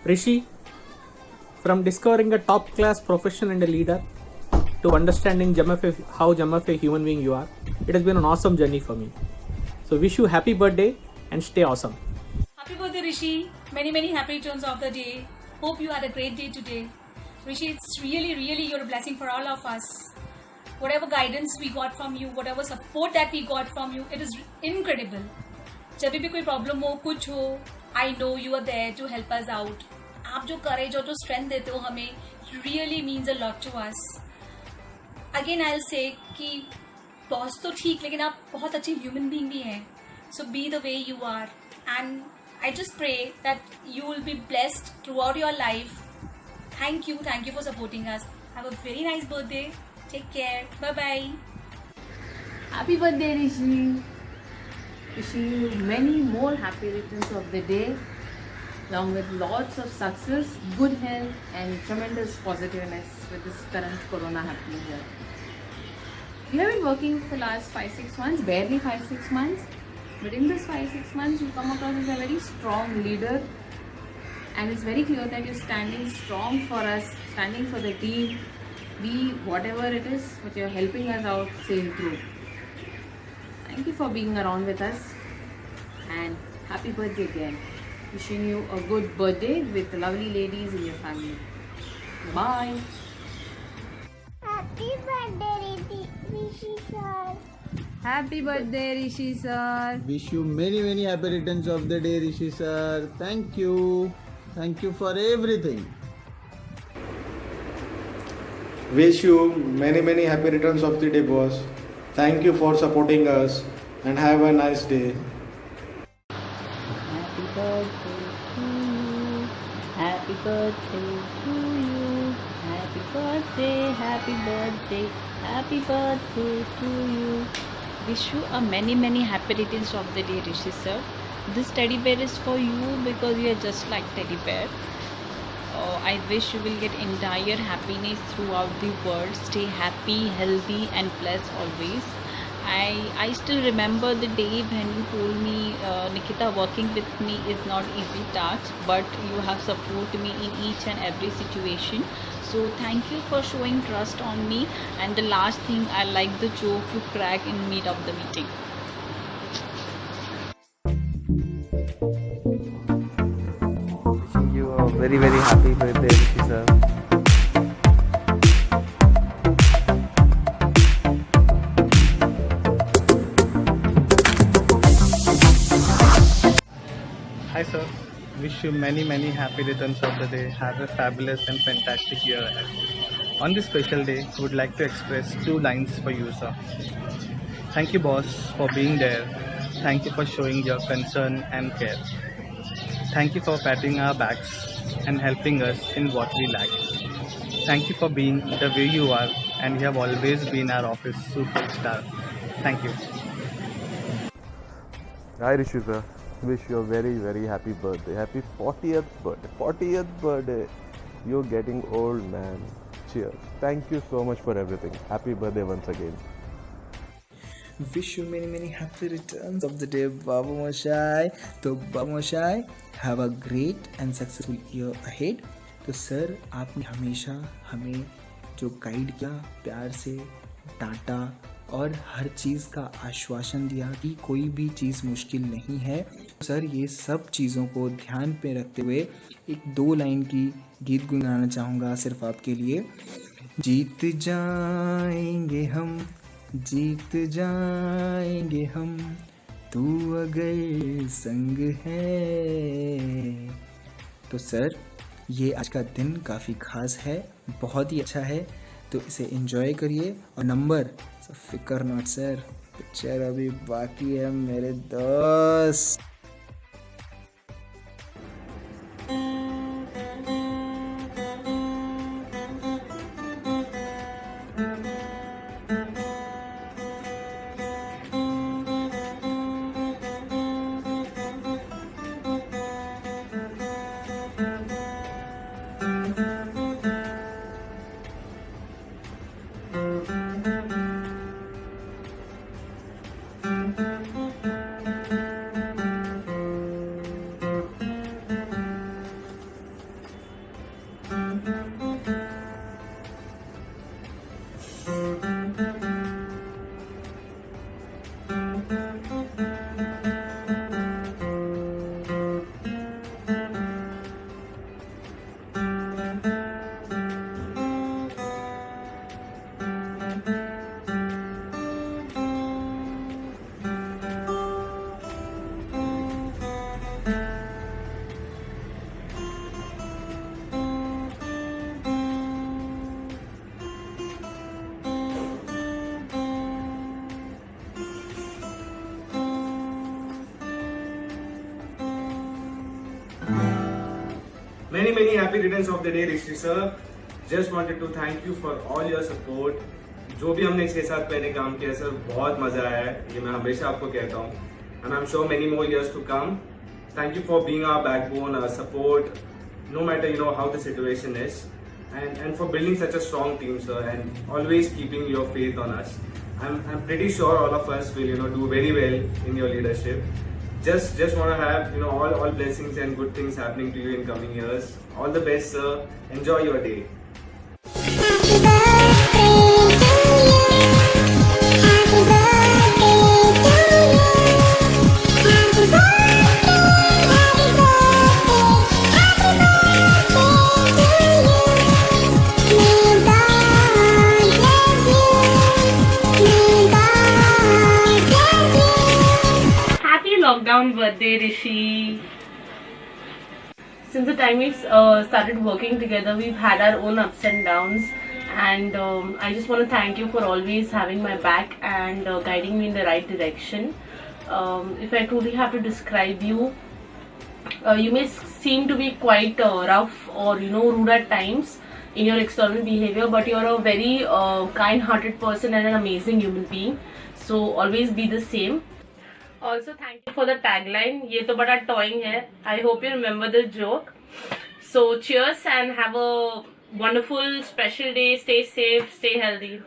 Rishi, from discovering a top class profession and a leader to understanding how Jamaf a human being you are, it has been an awesome journey for me. So wish you happy birthday and stay awesome. Happy birthday, Rishi. Many happy returns of the day. Hope you had a great day today. Rishi, it's really you're a blessing for all of us. Whatever guidance we got from you, whatever support that we got from you, it is incredible. जब भी कोई problem हो, कुछ हो, I know you are there to help us out. आप जो courage और जो स्ट्रेंथ देते हो हमें, really means a lot to us. Again I will say कि बॉस तो ठीक, लेकिन आप बहुत अच्छे ह्यूमन बीइंग भी हैं. So be the way you are, and I just pray that you will be blessed throughout your life. Thank you for supporting us. Have a very nice birthday. Take care. Bye bye. Happy birthday, Rishi. Wishing you many more happy returns of the day, along with lots of success, good health, and tremendous positiveness with this current corona happening here. You have been working for the last 5-6 months, barely 5-6 months. But in this 5-6 months, you come across as a very strong leader, and it's very clear that you're standing strong for us, standing for the team, be whatever it is, but you're helping us out, same through. Thank you for being around with us, and happy birthday again. Wishing you a good birthday with the lovely ladies in your family. Bye. Happy birthday, Rishi sir. Happy birthday, Rishi sir. Wish you many happy returns of the day, Rishi sir. Thank you for everything. Wish you many happy returns of the day, boss. Thank you for supporting us and have a nice day. Happy birthday to you. Happy birthday to you. Happy birthday, happy birthday, happy birthday to you. Wish you a many happy returns of the day, Rishi sir. This teddy bear is for you because you are just like teddy bear. I wish you will get entire happiness throughout the world. Stay happy, healthy and blessed always. I still remember the day when you told me, Nikita, working with me is not easy task, but you have supported me in each and every situation. So thank you for showing trust on me. And the last thing, I like the joke you crack in mid of the meeting. Wishing you a very happy birthday, Rishi sir. Hi sir, wish you many happy returns of the day. Have a fabulous and fantastic year ahead. On this special day, I would like to express 2 lines for you sir. Thank you boss for being there. Thank you for showing your concern and care. Thank you for patting our backs and helping us in what we lack. Thank you for being the way you are, and you have always been our office superstar. Thank you. Hi Rishi sir. Wish you a very happy birthday. Happy 40th birthday. 40th birthday. You're getting old, man. Cheers. Thank you so much for everything. Happy birthday once again. Wish you many happy returns of the day, Babu Moshai. तो Babu Moshai, have a great and successful year ahead. तो sir, आपने हमेशा हमें जो guide किया, प्यार से डांटा और हर चीज़ का आश्वासन दिया कि कोई भी चीज़ मुश्किल नहीं है. सर, ये सब चीज़ों को ध्यान पे रखते हुए एक 2 लाइन की गीत गुनगुनाना चाहूँगा सिर्फ आपके लिए. जीत जाएंगे हम, तू अगर संग है. तो सर, ये आज का दिन काफ़ी ख़ास है, बहुत ही अच्छा है, तो इसे एंजॉय करिए. और नंबर फिकर नॉट सर, पिक्चर अभी बाकी है मेरे दोस्त. Many happy returns of the day, Rishi sir. Just wanted to thank you for all your support. जो भी हमने 6-7 महीने काम किया सर, बहुत मजा आया है, ये मैं हमेशा आपको कहता हूँ. And I'm sure many more years to come. Thank you for being our backbone, our support, no matter how the situation is, and for building such a strong team, sir, and always keeping your faith on us. I'm pretty sure all of us will do very well in your leadership. Just want to have all blessings and good things happening to you in coming years. All the best, sir. Enjoy your day. Happy lockdown birthday, Rishi. Since the time we've started working together, we've had our own ups and downs, and I just want to thank you for always having my back and guiding me in the right direction. If I truly have to describe you, you may seem to be quite rough or rude at times in your external behavior, but you're a very kind-hearted person and an amazing human being. So always be the same. Also, thank you for the tagline. ये तो बड़ा toying है. I hope you remember the joke. So cheers and have a wonderful special day. Stay safe, stay healthy.